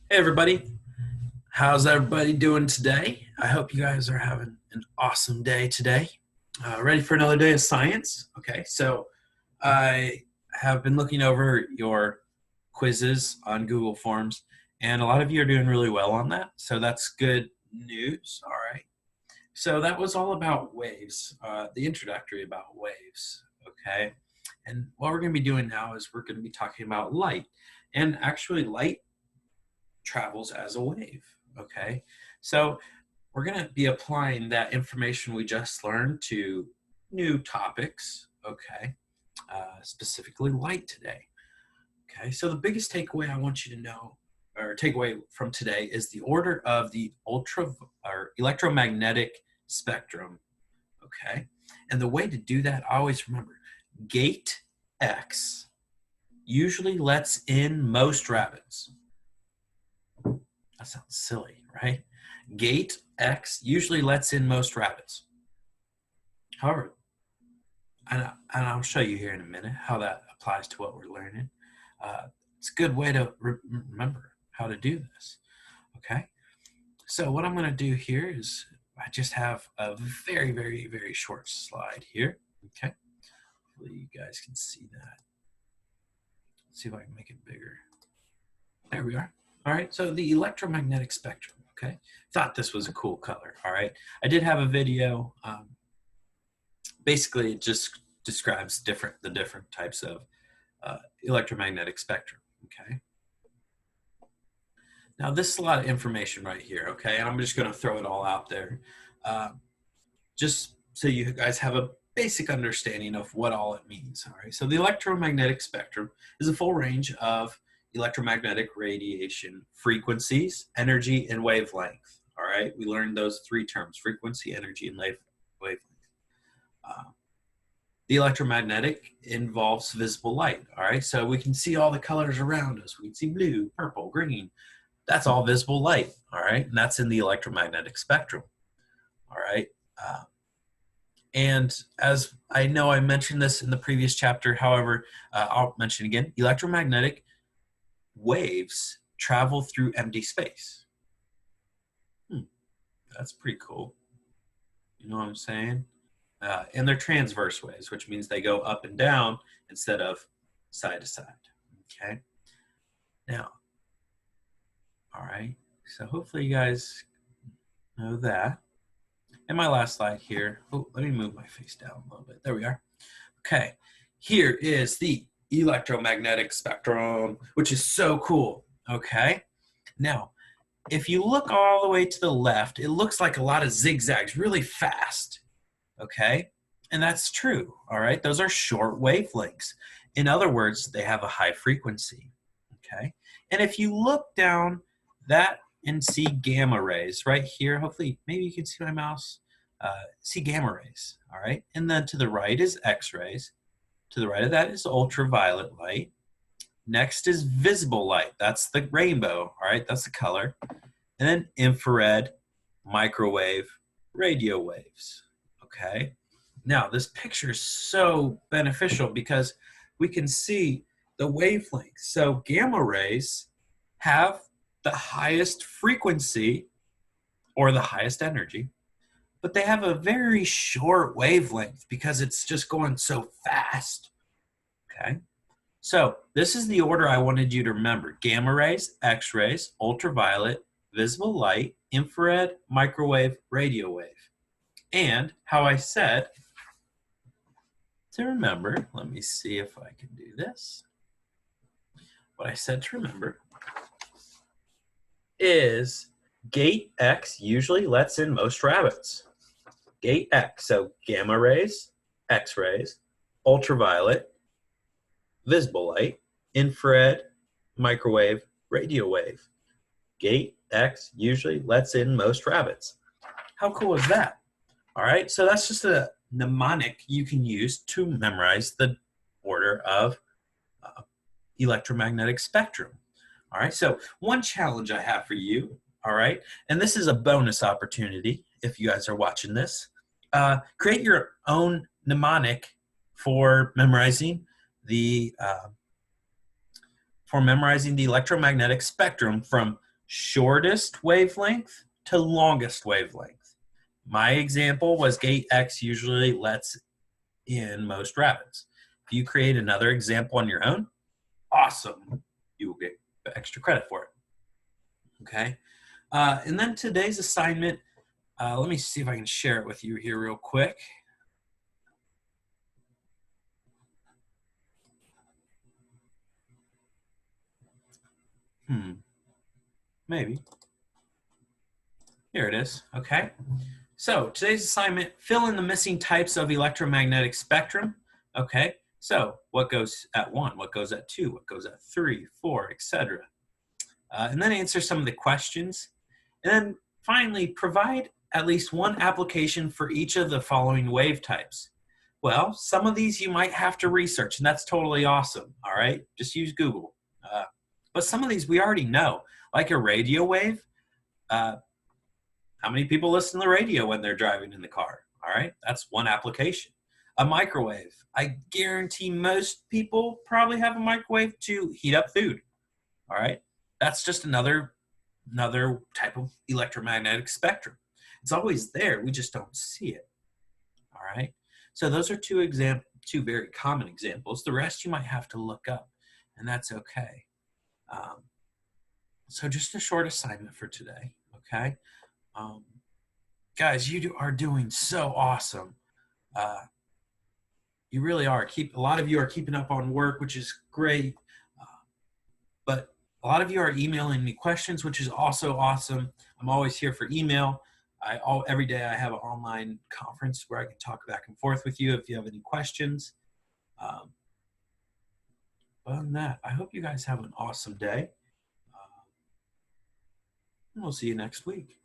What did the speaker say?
Hey everybody, how's everybody doing today? I hope you guys are having an awesome day today. Ready for another day of science? Okay, so I have been looking over your quizzes on Google Forms, and a lot of you are doing really well on that, so that's good news. All right, so that was all about waves, the introductory about waves. Okay, and what we're going to be doing now is we're going to be talking about light, and actually, light travels as a wave. Okay, so we're going to be applying that information we just learned to new topics. Okay, specifically light today. Okay, so the biggest takeaway I want you to know or takeaway from today is the order of the ultra or electromagnetic spectrum. Okay, and the way to do that, I always remember gate X usually lets in most rabbits. That sounds silly, right? Gate X usually lets in most rabbits. However, and I'll show you here in a minute how that applies to what we're learning. It's a good way to remember how to do this. Okay, so what I'm going to do here is I just have a very, very, very short slide here. Okay, hopefully you guys can see that. Let's see if I can make it bigger. There we are. All right, so the electromagnetic spectrum. Okay, thought this was a cool color. All right, I did have a video. Basically, it just describes the different types of electromagnetic spectrum. Okay. Now, this is a lot of information right here. Okay, and I'm just going to throw it all out there, just so you guys have a basic understanding of what all it means. All right. So the electromagnetic spectrum is a full range of electromagnetic radiation frequencies, energy, and wavelength. All right. We learned those three terms: frequency, energy, and wavelength. Uh, the electromagnetic involves visible light. All right. So we can see all the colors around us. We can see blue, purple, green. That's all visible light. All right. And that's in the electromagnetic spectrum. All right. And as I know I mentioned this in the previous chapter, however, I'll mention again, electromagnetic waves travel through empty space. That's pretty cool. You know what I'm saying? And they're transverse waves, which means they go up and down instead of side to side. Okay. Now, all right. So hopefully you guys know that. And my last slide here. Oh, let me move my face down a little bit. There we are. Okay. Here is the electromagnetic spectrum, which is so cool. Okay. Now, if you look all the way to the left, it looks like a lot of zigzags really fast. Okay. And that's true. All right. Those are short wavelengths. In other words, they have a high frequency. Okay. And if you look down that and see gamma rays right here, hopefully, maybe you can see my mouse. See gamma rays. All right. And then to the right is X rays. To the right of that is ultraviolet light. Next is visible light. That's the rainbow. All right. That's the color. And then infrared, microwave, radio waves. Okay. Now, this picture is so beneficial because we can see the wavelength. So gamma rays have the highest frequency or the highest energy, but they have a very short wavelength because it's just going so fast. Okay. So this is the order I wanted you to remember: gamma rays, X rays, ultraviolet, visible light, infrared, microwave, radio wave. And how I said to remember, let me see if I can do this. What I said to remember is gate X usually lets in most rabbits. Gate X, so gamma rays, X rays, ultraviolet, visible light, infrared, microwave, radio wave. Gate X usually lets in most rabbits. How cool is that? All right, so that's just a mnemonic you can use to memorize the order of electromagnetic spectrum. All right, so one challenge I have for you, all right, and this is a bonus opportunity if you guys are watching this. Create your own mnemonic for memorizing the electromagnetic spectrum from shortest wavelength to longest wavelength. My example was gate X usually lets in most rabbits. If you create another example on your own, awesome. You will get extra credit for it. Okay. And then today's assignment, let me see if I can share it with you here real quick. Maybe. Here it is. Okay. So today's assignment, fill in the missing types of electromagnetic spectrum. Okay. So what goes at 1? What goes at 2? What goes at 3, 4, etc. And then answer some of the questions. And then finally, provide at least one application for each of the following wave types. Well, some of these you might have to research, and that's totally awesome. All right. Just use Google. But some of these we already know, like a radio wave. How many people listen to the radio when they're driving in the car? All right, that's one application. A microwave. I guarantee most people probably have a microwave to heat up food. All right, that's just another type of electromagnetic spectrum. It's always there. We just don't see it. All right. So those are two very common examples. The rest you might have to look up, and that's okay. So just a short assignment for today. Okay. Guys, you are doing so awesome. You really are. A lot of you are keeping up on work, which is great. But a lot of you are emailing me questions, which is also awesome. I'm always here for email. Every day I have an online conference where I can talk back and forth with you if you have any questions. Other than that, I hope you guys have an awesome day. And we'll see you next week.